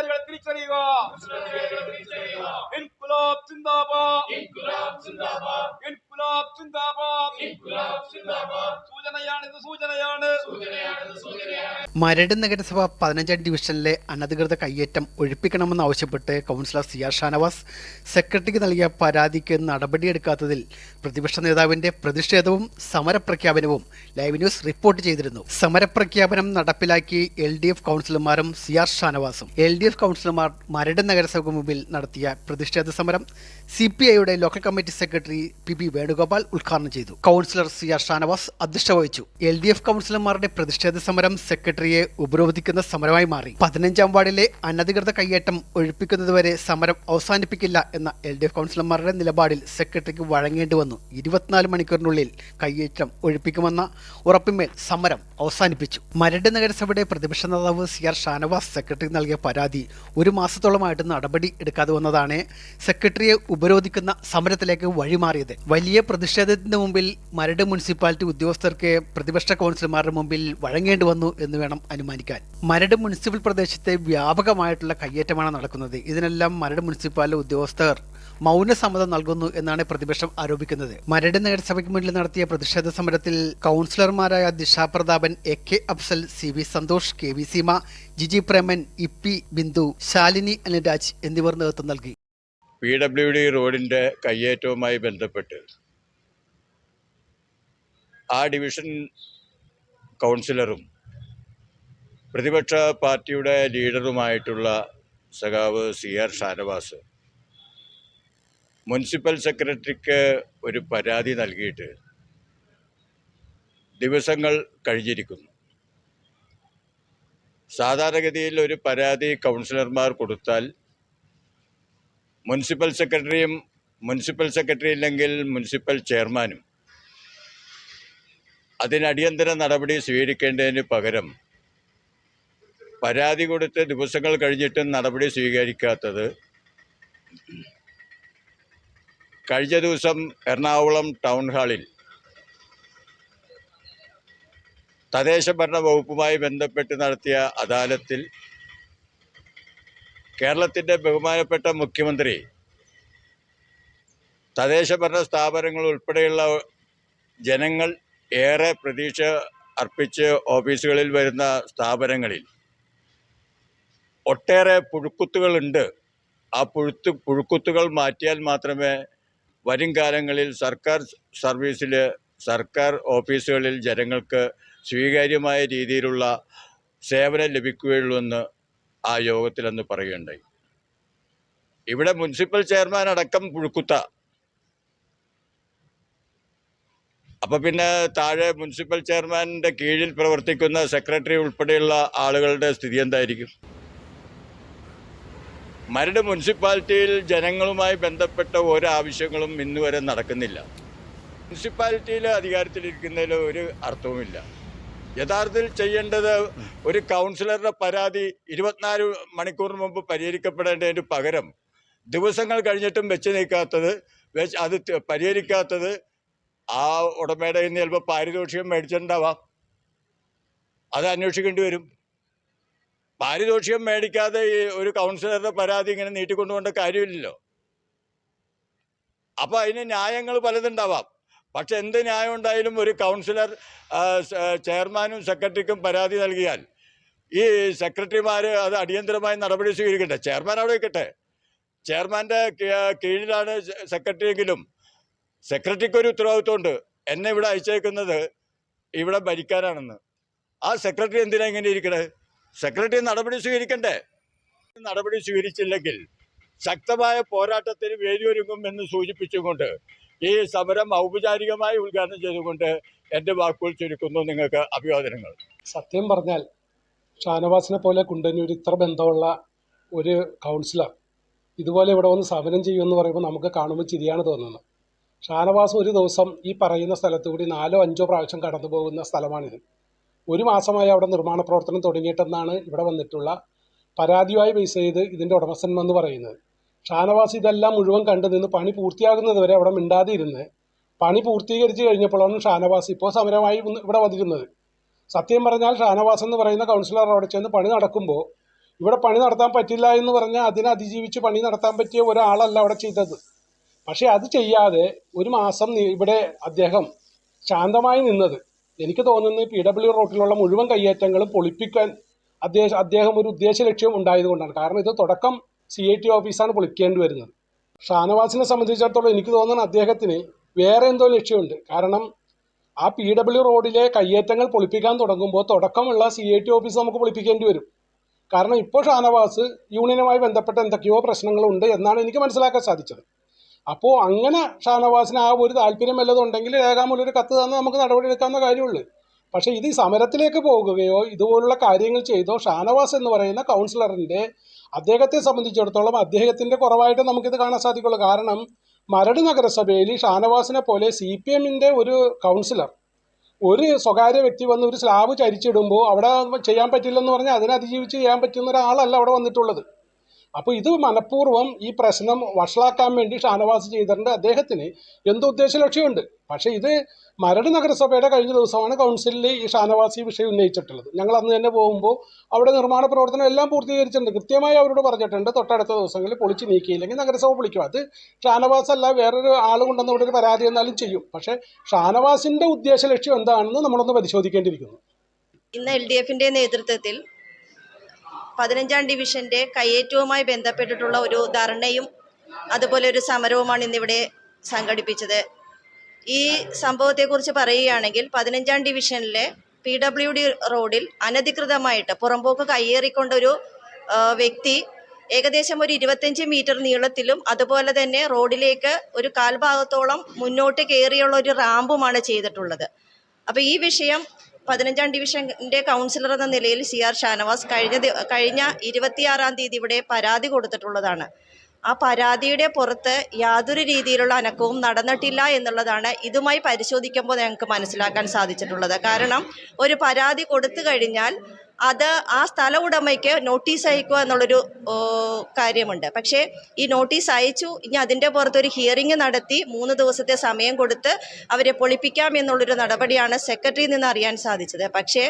ദുഷ്ടധികാരികളെ തിരിച്ചറിയുക. ഇൻക്വിലാബ് സിന്ദാബാദ്, ഇൻക്വിലാബ് സിന്ദാബാദ്, ഇൻക്വിലാബ് സിന്ദാബാദ്. സൂചനയാണ്. മരട് നഗരസഭ 15 ഡിവിഷനിലെ അനധികൃത കയ്യേറ്റം ഒഴിപ്പിക്കണമെന്നാവശ്യപ്പെട്ട് കൗൺസിലർ CR ഷാനവാസ് സെക്രട്ടറിക്ക് നൽകിയ പരാതിക്ക് നടപടിയെടുക്കാത്തതിൽ പ്രതിപക്ഷ നേതാവിന്റെ പ്രതിഷേധവും സമരപ്രഖ്യാപനവും ലൈവ് ന്യൂസ് റിപ്പോർട്ട് ചെയ്തിരുന്നു. സമരപ്രഖ്യാപനം നടപ്പിലാക്കി LDF കൗൺസിലർമാരും CR ഷാനവാസും. LDF കൗൺസിലർമാർ മരട് നഗരസഭയ്ക്ക് മുമ്പിൽ നടത്തിയ പ്രതിഷേധ സമരം CPIയുടെ local committee secretary PB Venugopal ഉദ്ഘാടനം ചെയ്തു. കൗൺസിലർ CR ഷാനവാസ് അധ്യക്ഷത വഹിച്ചു. LDF കൗൺസിലർമാരുടെ പ്രതിഷേധ സമരം സെക്രട്ടറിയെ ഉപരോധിക്കുന്ന സമരമായി മാറി. 15-ാം വാർഡിലെ അനധികൃത കയ്യേറ്റം ഒഴിപ്പിക്കുന്നതുവരെ സമരം അവസാനിപ്പിക്കില്ല എന്ന LDF കൗൺസിലർമാരുടെ നിലപാടിൽ സെക്രട്ടറിക്ക് വഴങ്ങേണ്ടി വന്നു. 24 മണിക്കൂറിനുള്ളിൽ കയ്യേറ്റം ഒഴിപ്പിക്കുമെന്ന ഉറപ്പിന്മേൽ സമരം അവസാനിപ്പിച്ചു. മരട് നഗരസഭയുടെ പ്രതിപക്ഷ നേതാവ് CR ഷാനവാസ് സെക്രട്ടറിക്ക് നൽകിയ പരാതി ഒരു മാസത്തോളമായിട്ട് നടപടി എടുക്കാതെ വന്നതാണ് സെക്രട്ടറിയെ ഉപരോധിക്കുന്ന സമരത്തിലേക്ക് വഴിമാറിയത്. വലിയ പ്രതിഷേധത്തിന് മുമ്പിൽ മരട് മുനിസിപ്പാലിറ്റി ഉദ്യോഗസ്ഥർക്ക് പ്രതിപക്ഷ കൗൺസിലർമാരുടെ മുമ്പിൽ വഴങ്ങേണ്ടി വന്നു എന്ന് വേണം അനുമാനിക്കാൻ. മരട് മുനിസിപ്പൽ പ്രദേശത്തെ വ്യാപകമായിട്ടുള്ള കയ്യേറ്റമാണ് നടക്കുന്നത്. ഇതിനെല്ലാം മരട് മുനിസിപ്പാലിറ്റി ഉദ്യോഗസ്ഥർ മൗനസമ്മതം നൽകുന്നു എന്നാണ് പ്രതിപക്ഷം ആരോപിക്കുന്നത്. മരട് നഗരസഭയ്ക്ക് മുന്നിൽ നടത്തിയ പ്രതിഷേധ സമരത്തിൽ കൗൺസിലർമാരായ ദിശ Prathapan, AK Afsal, CV Santhosh, KV Seema, Jiji Preman, EP Bindu, Shalini Anuraj എന്നിവർ നേതൃത്വം നൽകി. PWD റോഡിന്റെ കയ്യേറ്റവുമായി ബന്ധപ്പെട്ട് ആ ഡിവിഷൻ കൗൺസിലറും പ്രതിപക്ഷ പാർട്ടിയുടെ ലീഡറുമായിട്ടുള്ള സഖാവ് CR ഷാനവാസ് മുനിസിപ്പൽ സെക്രട്ടറിക്ക് ഒരു പരാതി നൽകിയിട്ട് ദിവസങ്ങൾ കഴിഞ്ഞിരിക്കുന്നു. സാധാരണഗതിയിൽ ഒരു പരാതി കൗൺസിലർമാർ കൊടുത്താൽ മുനിസിപ്പൽ സെക്രട്ടറിയും, മുനിസിപ്പൽ സെക്രട്ടറി ഇല്ലെങ്കിൽ മുനിസിപ്പൽ ചെയർമാനും അതിന് അടിയന്തര നടപടി സ്വീകരിക്കേണ്ടതിന് പകരം പരാതി കൊടുത്ത് ദിവസങ്ങൾ കഴിഞ്ഞിട്ടും നടപടി സ്വീകരിക്കാത്തത് കഴിഞ്ഞ ദിവസം എറണാകുളം ടൗൺ ഹാളിൽ തദ്ദേശ ഭരണ വകുപ്പുമായി ബന്ധപ്പെട്ട് നടത്തിയ അദാലത്തിൽ കേരളത്തിൻ്റെ ബഹുമാനപ്പെട്ട മുഖ്യമന്ത്രി തദ്ദേശ ഭരണ സ്ഥാപനങ്ങൾ ഉൾപ്പെടെയുള്ള ജനങ്ങൾ ഏറെ പ്രതീക്ഷ അർപ്പിച്ച് ഓഫീസുകളിൽ വരുന്ന സ്ഥാപനങ്ങളിൽ ഒട്ടേറെ പുഴുക്കുത്തുകളുണ്ട്. ആ പുഴുക്കുത്തുകൾ മാറ്റിയാൽ മാത്രമേ വരും കാലങ്ങളിൽ സർക്കാർ സർവീസിൽ, സർക്കാർ ഓഫീസുകളിൽ ജനങ്ങൾക്ക് സ്വീകാര്യമായ രീതിയിലുള്ള സേവനം ലഭിക്കുകയുള്ളൂ എന്ന് ആ യോഗത്തിൽ അന്ന് പറയുകയുണ്ടായി. ഇവിടെ മുനിസിപ്പൽ ചെയർമാൻ അടക്കം പുഴുക്കുത്ത. അപ്പോൾ പിന്നെ താഴെ മുനിസിപ്പൽ ചെയർമാനിൻ്റെ കീഴിൽ പ്രവർത്തിക്കുന്ന സെക്രട്ടറി ഉൾപ്പെടെയുള്ള ആളുകളുടെ സ്ഥിതി എന്തായിരിക്കും? മരട് മുനിസിപ്പാലിറ്റിയിൽ ജനങ്ങളുമായി ബന്ധപ്പെട്ട ഓരോ ആവശ്യങ്ങളും ഇന്നുവരെ നടക്കുന്നില്ല. മുനിസിപ്പാലിറ്റിയിൽ അധികാരത്തിലിരിക്കുന്നതിൽ ഒരു അർത്ഥവുമില്ല. യഥാർത്ഥത്തിൽ ചെയ്യേണ്ടത് ഒരു കൗൺസിലറുടെ പരാതി 24 മണിക്കൂറിന് മുമ്പ് പരിഹരിക്കപ്പെടേണ്ടതിന് പകരം ദിവസങ്ങൾ കഴിഞ്ഞിട്ടും അത് പരിഹരിക്കാത്തത് ആ ഉടമയുടെ കയ്യിൽ നിന്ന് ചിലപ്പോൾ പാരിതോഷികം മേടിച്ചിട്ടുണ്ടാവാം. അത് അന്വേഷിക്കേണ്ടി വരും. പാരിതോഷികം മേടിക്കാതെ ഒരു കൗൺസിലറുടെ പരാതി ഇങ്ങനെ നീട്ടിക്കൊണ്ടുപോകേണ്ട കാര്യമില്ലല്ലോ. അപ്പോൾ അതിന് ന്യായങ്ങൾ പലതുണ്ടാവാം. പക്ഷെ എന്ത് ന്യായം ഉണ്ടായാലും ഒരു കൗൺസിലർ ചെയർമാനും സെക്രട്ടറിക്കും പരാതി നൽകിയാൽ ഈ സെക്രട്ടറിമാർ അത് അടിയന്തരമായി നടപടി സ്വീകരിക്കട്ടെ. ചെയർമാൻ അവിടെ വയ്ക്കട്ടെ. ചെയർമാൻ്റെ കീഴിലാണ് സെക്രട്ടറിയെങ്കിലും സെക്രട്ടറിക്ക് ഒരു ഉത്തരവാദിത്വമുണ്ട്. എന്നെ ഇവിടെ അയച്ചേക്കുന്നത് ഇവിടെ ഭരിക്കാനാണെന്ന്. ആ സെക്രട്ടറി എന്തിനാ ഇങ്ങനെ ഇരിക്കണേ? സെക്രട്ടറി നടപടി സ്വീകരിക്കണ്ടേ? നടപടി സ്വീകരിച്ചില്ലെങ്കിൽ ശക്തമായ പോരാട്ടത്തിന് വേദിയൊരുങ്ങും എന്ന് സൂചിപ്പിച്ചുകൊണ്ട് ഈ സമരം ഔപചാരികമായി ഉദ്ഘാടനം ചെയ്തുകൊണ്ട് എൻ്റെ വാക്കുകൾ ചുരുക്കുന്നു. നിങ്ങൾക്ക് അഭിവാദനങ്ങൾ. സത്യം പറഞ്ഞാൽ ഷാനവാസിനെ പോലെ കുണ്ടന്നൂർ ഇത്ര ബന്ധമുള്ള ഒരു കൗൺസിലർ ഇതുപോലെ ഇവിടെ വന്ന് സമരം ചെയ്യുമെന്ന് പറയുമ്പോൾ നമുക്ക് കാണുമ്പോൾ ചിരിയാണ് തോന്നുന്നത്. ഷാനവാസ് ഒരു ദിവസം ഈ പറയുന്ന സ്ഥലത്തു കൂടി 4 or 5 പ്രാവശ്യം കടന്നു പോകുന്ന സ്ഥലമാണിത്. ഒരു മാസമായി അവിടെ നിർമ്മാണ പ്രവർത്തനം തുടങ്ങിയിട്ടെന്നാണ് ഇവിടെ വന്നിട്ടുള്ള പരാതിയുമായി ബേസ് ചെയ്ത് ഇതിൻ്റെ ഉടമസ്ഥൻ എന്ന് പറയുന്നത്. ഷാനവാസ് ഇതെല്ലാം മുഴുവൻ കണ്ടു നിന്ന് പണി പൂർത്തിയാകുന്നത് വരെ അവിടെ മിണ്ടാതെ ഇരുന്ന് പണി പൂർത്തീകരിച്ച് കഴിഞ്ഞപ്പോഴാണ് ഷാനവാസ് ഇപ്പോൾ സമരമായി ഇവിടെ വന്നിരുന്നത്. സത്യം പറഞ്ഞാൽ ഷാനവാസ് എന്ന് പറയുന്ന കൗൺസിലർ അവിടെ ചെന്ന് പണി നടക്കുമ്പോൾ ഇവിടെ പണി നടത്താൻ പറ്റില്ല എന്ന് പറഞ്ഞാൽ അതിനെ അതിജീവിച്ച് പണി നടത്താൻ പറ്റിയ ഒരാളല്ല അവിടെ ചെയ്തത്. പക്ഷേ അത് ചെയ്യാതെ ഒരു മാസം ഇവിടെ അദ്ദേഹം ശാന്തമായി നിന്നത് എനിക്ക് തോന്നുന്നത് PW റോട്ടിലുള്ള മുഴുവൻ കയ്യേറ്റങ്ങളും പൊളിപ്പിക്കാൻ അദ്ദേഹം ഒരു ഉദ്ദേശ ലക്ഷ്യം ഉണ്ടായതുകൊണ്ടാണ്. കാരണം ഇത് തുടക്കം CIT ഓഫീസാണ് പൊളിക്കേണ്ടി വരുന്നത്. ഷാനവാസിനെ സംബന്ധിച്ചിടത്തോളം എനിക്ക് തോന്നുന്നത് അദ്ദേഹത്തിന് വേറെ എന്തോ ലക്ഷ്യമുണ്ട്. കാരണം ആ PW റോഡിലെ കയ്യേറ്റങ്ങൾ പൊളിപ്പിക്കാൻ തുടങ്ങുമ്പോൾ തുടക്കമുള്ള CIT ഓഫീസ് നമുക്ക് പൊളിപ്പിക്കേണ്ടി വരും. കാരണം ഇപ്പോൾ ഷാനവാസ് യൂണിയനുമായി ബന്ധപ്പെട്ട എന്തൊക്കെയോ പ്രശ്നങ്ങളുണ്ട് എന്നാണ് എനിക്ക് മനസ്സിലാക്കാൻ സാധിച്ചത്. അപ്പോൾ അങ്ങനെ ഷാനവാസിന് ആ ഒരു താല്പര്യം വല്ലതുണ്ടെങ്കിൽ രേഖാമൂലം ഒരു കത്ത് തന്ന് നമുക്ക് നടപടിയെടുക്കാവുന്ന കാര്യമുള്ളൂ. പക്ഷേ ഇത് ഈ സമരത്തിലേക്ക് പോകുകയോ ഇതുപോലുള്ള കാര്യങ്ങൾ ചെയ്തോ ഷാനവാസ് എന്ന് പറയുന്ന കൗൺസിലറിൻ്റെ അദ്ദേഹത്തെ സംബന്ധിച്ചിടത്തോളം അദ്ദേഹത്തിൻ്റെ കുറവായിട്ട് നമുക്കിത് കാണാൻ സാധിക്കുള്ളൂ. കാരണം മരട് നഗരസഭയിൽ ഷാനവാസിനെ പോലെ CPMൻ്റെ ഒരു കൗൺസിലർ ഒരു സ്വകാര്യ വ്യക്തി വന്ന് ഒരു സ്ലാബ് ചരിച്ചിടുമ്പോൾ അവിടെ ചെയ്യാൻ പറ്റില്ലെന്ന് പറഞ്ഞാൽ അതിനെ അതിജീവിച്ച് ചെയ്യാൻ പറ്റുന്ന ഒരാളല്ല അവിടെ വന്നിട്ടുള്ളത്. അപ്പോൾ ഇത് മനഃപൂർവ്വം ഈ പ്രശ്നം വഷളാക്കാൻ വേണ്ടി ഷാനവാസ് ചെയ്തിട്ടുണ്ട്. അദ്ദേഹത്തിന് എന്തോ ഉദ്ദേശ ലക്ഷ്യമുണ്ട്. പക്ഷേ ഇത് മരട് നഗരസഭയുടെ കഴിഞ്ഞ ദിവസമാണ് കൗൺസിലിൽ ഈ ഷാനവാസ് ഈ വിഷയം ഉന്നയിച്ചിട്ടുള്ളത്. ഞങ്ങൾ അന്ന് തന്നെ പോകുമ്പോൾ അവിടെ നിർമ്മാണ പ്രവർത്തനം എല്ലാം പൂർത്തീകരിച്ചിട്ടുണ്ട്. കൃത്യമായി അവരോട് പറഞ്ഞിട്ടുണ്ട് തൊട്ടടുത്ത ദിവസങ്ങളിൽ പൊളിച്ച് നീക്കിയില്ലെങ്കിൽ നഗരസഭ പൊളിക്കും. അത് ഷാനവാസ് അല്ല വേറൊരു ആൾ കൊണ്ടുവന്ന് ഇവിടെ ഒരു പരാതി എന്നാലും ചെയ്യും. പക്ഷേ ഷാനവാസിൻ്റെ ഉദ്ദേശ ലക്ഷ്യം എന്താണെന്ന് നമ്മളൊന്ന് പരിശോധിക്കേണ്ടിയിരിക്കുന്നു. ഇന്ന് LDFന്റെ നേതൃത്വത്തിൽ 15-ാം ഡിവിഷന്റെ കയ്യേറ്റവുമായി ബന്ധപ്പെട്ടിട്ടുള്ള ഒരു ധർണയും അതുപോലെ ഒരു സമരവുമാണ് ഇന്നിവിടെ സംഘടിപ്പിച്ചത്. ഈ സംഭവത്തെക്കുറിച്ച് പറയുകയാണെങ്കിൽ 15-ാം ഡിവിഷനിലെ PWD റോഡിൽ അനധികൃതമായിട്ട് പുറമ്പോക്ക് കയ്യേറിക്കൊണ്ടൊരു വ്യക്തി ഏകദേശം ഒരു 25 മീറ്റർ നീളത്തിലും അതുപോലെ തന്നെ റോഡിലേക്ക് ഒരു കാൽഭാഗത്തോളം മുന്നോട്ട് കയറിയുള്ള ഒരു റാമ്പുമാണ് ചെയ്തിട്ടുള്ളത്. അപ്പോൾ ഈ വിഷയം 15-ാം ഡിവിഷന്റെ കൗൺസിലർ എന്ന നിലയിൽ CR ഷാനവാസ് കഴിഞ്ഞ 26-ാം തീയതി ഇവിടെ പരാതി കൊടുത്തിട്ടുള്ളതാണ്. ആ പരാതിയുടെ പുറത്ത് യാതൊരു രീതിയിലുള്ള അനക്കവും നടന്നിട്ടില്ല എന്നുള്ളതാണ് ഇതുമായി പരിശോധിക്കുമ്പോൾ ഞങ്ങൾക്ക് മനസ്സിലാക്കാൻ സാധിച്ചിട്ടുള്ളത്. കാരണം ഒരു പരാതി കൊടുത്തു കഴിഞ്ഞാൽ അത് ആ സ്ഥല ഉടമയ്ക്ക് നോട്ടീസ് അയക്കുക എന്നുള്ളൊരു കാര്യമുണ്ട്. പക്ഷേ ഈ നോട്ടീസ് അയച്ചു, ഇനി അതിൻ്റെ പുറത്തൊരു ഹിയറിംഗ് നടത്തി 3 ദിവസത്തെ സമയം കൊടുത്ത് അവരെ പൊളിപ്പിക്കാം എന്നുള്ളൊരു നടപടിയാണ് സെക്രട്ടറിയിൽ നിന്ന് അറിയാൻ സാധിച്ചത്. പക്ഷേ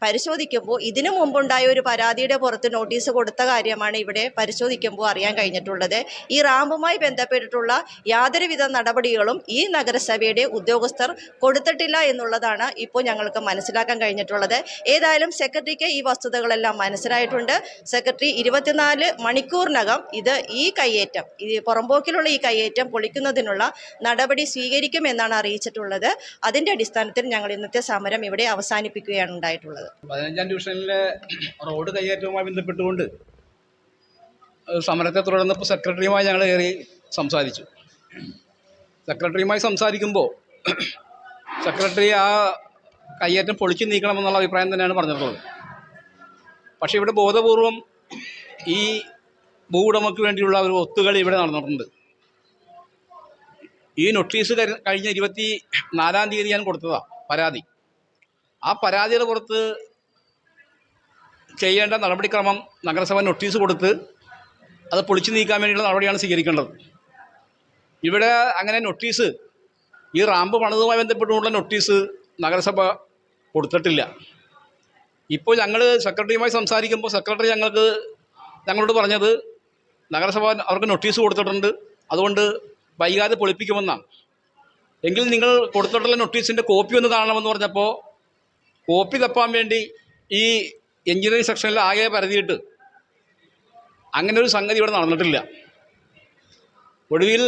പരിശോധിക്കുമ്പോൾ ഇതിനു മുമ്പുണ്ടായ ഒരു പരാതിയുടെ പുറത്ത് നോട്ടീസ് കൊടുത്ത കാര്യമാണ് ഇവിടെ പരിശോധിക്കുമ്പോൾ അറിയാൻ കഴിഞ്ഞിട്ടുള്ളത്. ഈ റാമ്പുമായി ബന്ധപ്പെട്ടിട്ടുള്ള യാതൊരുവിധ നടപടികളും ഈ നഗരസഭയുടെ ഉദ്യോഗസ്ഥർ കൊടുത്തിട്ടില്ല എന്നുള്ളതാണ് ഇപ്പോൾ ഞങ്ങൾക്ക് മനസ്സിലാക്കാൻ കഴിഞ്ഞിട്ടുള്ളത്. ഏതായാലും സെക്രട്ടറിക്ക് ഈ വസ്തുതകളെല്ലാം മനസ്സിലായിട്ടുണ്ട്. സെക്രട്ടറി 24 മണിക്കൂറിനകം ഈ കയ്യേറ്റം, ഈ പുറമ്പോക്കിലുള്ള ഈ കയ്യേറ്റം പൊളിക്കുന്നതിനുള്ള നടപടി സ്വീകരിക്കുമെന്നാണ് അറിയിച്ചിട്ടുള്ളത്. അതിൻ്റെ അടിസ്ഥാനത്തിൽ ഞങ്ങൾ ഇന്നത്തെ സമരം ഇവിടെ അവസാനിപ്പിക്കുകയാണ് ഉണ്ടായിട്ടുള്ളത്. 15-ാം ഡിവിഷനിലെ റോഡ് കയ്യേറ്റവുമായി ബന്ധപ്പെട്ടുകൊണ്ട് സമരത്തെ തുടർന്ന് ഇപ്പോൾ സെക്രട്ടറിയുമായി ഞങ്ങൾ കയറി സംസാരിച്ചു. സെക്രട്ടറിയുമായി സംസാരിക്കുമ്പോൾ സെക്രട്ടറി ആ കയ്യേറ്റം പൊളിച്ചു നീക്കണമെന്നുള്ള അഭിപ്രായം തന്നെയാണ് പറഞ്ഞിട്ടുള്ളത്. പക്ഷേ ഇവിടെ ബോധപൂർവം ഈ ഭൂവുടമയ്ക്ക് വേണ്ടിയുള്ള ഒരു ഒത്തുകളി ഇവിടെ നടന്നിട്ടുണ്ട്. ഈ നോട്ടീസ് കഴിഞ്ഞ 24-ാം തീയതി ഞാൻ കൊടുത്തതാണ് പരാതി. ആ പരാതിയുടെ പുറത്ത് ചെയ്യേണ്ട നടപടിക്രമം നഗരസഭ നോട്ടീസ് കൊടുത്ത് അത് പൊളിച്ചു നീക്കാൻ വേണ്ടിയുള്ള നടപടിയാണ് സ്വീകരിക്കേണ്ടത്. ഇവിടെ അങ്ങനെ നോട്ടീസ്, ഈ റാമ്പ് പണിതുമായി ബന്ധപ്പെട്ടുള്ള നോട്ടീസ് നഗരസഭ കൊടുത്തിട്ടില്ല. ഇപ്പോൾ ഞങ്ങൾ സെക്രട്ടറിയുമായി സംസാരിക്കുമ്പോൾ സെക്രട്ടറി ഞങ്ങളോട് പറഞ്ഞത് നഗരസഭ അവർക്ക് നോട്ടീസ് കൊടുത്തിട്ടുണ്ട്, അതുകൊണ്ട് വൈകാതെ പൊളിപ്പിക്കുമെന്നാണ്. എങ്കിൽ നിങ്ങൾ കൊടുത്തിട്ടുള്ള നോട്ടീസിൻ്റെ കോപ്പി ഒന്ന് കാണണമെന്ന് പറഞ്ഞപ്പോൾ കോപ്പി തപ്പാൻ വേണ്ടി ഈ എഞ്ചിനീയറിംഗ് സെക്ഷനിൽ ആകെ പരതിയിട്ട് അങ്ങനെ ഒരു സംഗതി ഇവിടെ നടന്നിട്ടില്ല. ഒടുവിൽ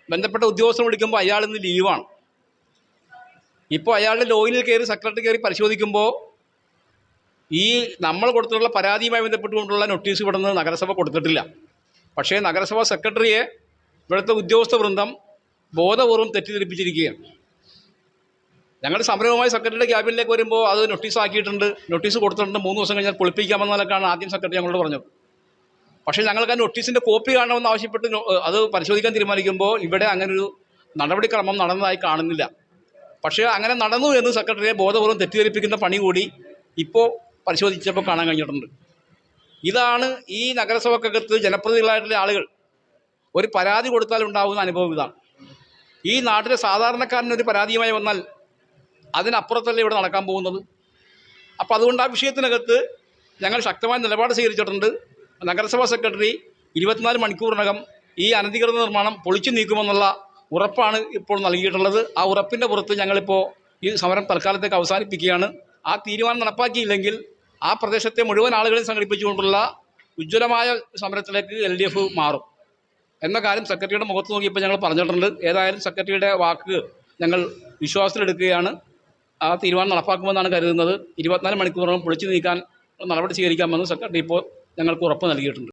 ബന്ധപ്പെട്ട ഉദ്യോഗസ്ഥർ വിളിക്കുമ്പോൾ അയാൾ ഇന്ന് ലീവാണ്. ഇപ്പോൾ അയാളുടെ ലോയിനിൽ കയറി സെക്രട്ടറി കയറി പരിശോധിക്കുമ്പോൾ ഈ നമ്മൾ കൊടുത്തിട്ടുള്ള പരാതിയുമായി ബന്ധപ്പെട്ടുകൊണ്ടുള്ള നോട്ടീസ് ഇവിടെ നിന്ന് നഗരസഭ കൊടുത്തിട്ടില്ല. പക്ഷേ നഗരസഭ സെക്രട്ടറിയെ ഇവിടുത്തെ ഉദ്യോഗസ്ഥ വൃന്ദം ബോധപൂർവം തെറ്റിദ്ധരിപ്പിച്ചിരിക്കുകയാണ്. ഞങ്ങൾ സമരവുമായി സെക്രട്ടറിയുടെ ക്യാബിനിലേക്ക് വരുമ്പോൾ അത് നോട്ടീസ് ആക്കിയിട്ടുണ്ട്, നോട്ടീസ് കൊടുത്തിട്ടുണ്ട്, 3 ദിവസം കഴിഞ്ഞാൽ പൊളിപ്പിക്കാമെന്നൊക്കെയാണ് ആദ്യം സെക്രട്ടറി ഞങ്ങളോട് പറഞ്ഞത്. പക്ഷേ ഞങ്ങൾക്ക് ആ നോട്ടീസിൻ്റെ കോപ്പി കാണണമെന്ന് ആവശ്യപ്പെട്ട് അത് പരിശോധിക്കാൻ തീരുമാനിക്കുമ്പോൾ ഇവിടെ അങ്ങനൊരു നടപടിക്രമം നടന്നതായി കാണുന്നില്ല. പക്ഷേ അങ്ങനെ നടന്നു എന്ന് സെക്രട്ടറിയെ ബോധപൂർവ്വം തെറ്റിദ്ധരിപ്പിക്കുന്ന പണി കൂടി ഇപ്പോൾ പരിശോധിച്ചപ്പോൾ കാണാൻ കഴിഞ്ഞിട്ടുണ്ട്. ഇതാണ് ഈ നഗരസഭക്കകത്ത് ജനപ്രതിനിധികളായിട്ടുള്ള ആളുകൾ ഒരു പരാതി കൊടുത്താൽ ഉണ്ടാകുന്ന അനുഭവം. ഇതാണ് ഈ നാട്ടിലെ സാധാരണക്കാരനൊരു പരാതിയുമായി വന്നാൽ അതിനപ്പുറത്തല്ലേ ഇവിടെ നടക്കാൻ പോകുന്നത്. അപ്പോൾ അതുകൊണ്ട് ആ വിഷയത്തിനകത്ത് ഞങ്ങൾ ശക്തമായ നിലപാട് സ്വീകരിച്ചിട്ടുണ്ട്. നഗരസഭാ സെക്രട്ടറി 24 മണിക്കൂറിനകം ഈ അനധികൃത നിർമ്മാണം പൊളിച്ചു നീക്കുമെന്നുള്ള ഉറപ്പാണ് ഇപ്പോൾ നൽകിയിട്ടുള്ളത്. ആ ഉറപ്പിൻ്റെ പുറത്ത് ഞങ്ങളിപ്പോൾ ഈ സമരം തൽക്കാലത്തേക്ക് അവസാനിപ്പിക്കുകയാണ്. ആ തീരുമാനം നടപ്പാക്കിയില്ലെങ്കിൽ ആ പ്രദേശത്തെ മുഴുവൻ ആളുകളെയും സംഘടിപ്പിച്ചുകൊണ്ടുള്ള ഉജ്ജ്വലമായ സമരത്തിലേക്ക് LDF മാറും എന്ന കാര്യം സെക്രട്ടറിയുടെ മുഖത്ത് നോക്കിയപ്പോൾ ഞങ്ങൾ പറഞ്ഞിട്ടുണ്ട്. ഏതായാലും സെക്രട്ടറിയുടെ വാക്ക് ഞങ്ങൾ വിശ്വാസത്തിലെടുക്കുകയാണ്. ആ തീരുമാനം നടപ്പാക്കുമെന്നാണ് കരുതുന്നത്. 24 മണിക്കൂറിനകം പൊളിച്ചു നീക്കാൻ നടപടി സ്വീകരിക്കാമെന്ന് സെക്രട്ടറി ഇപ്പോൾ ഞങ്ങൾക്ക് ഉറപ്പ് നൽകിയിട്ടുണ്ട്.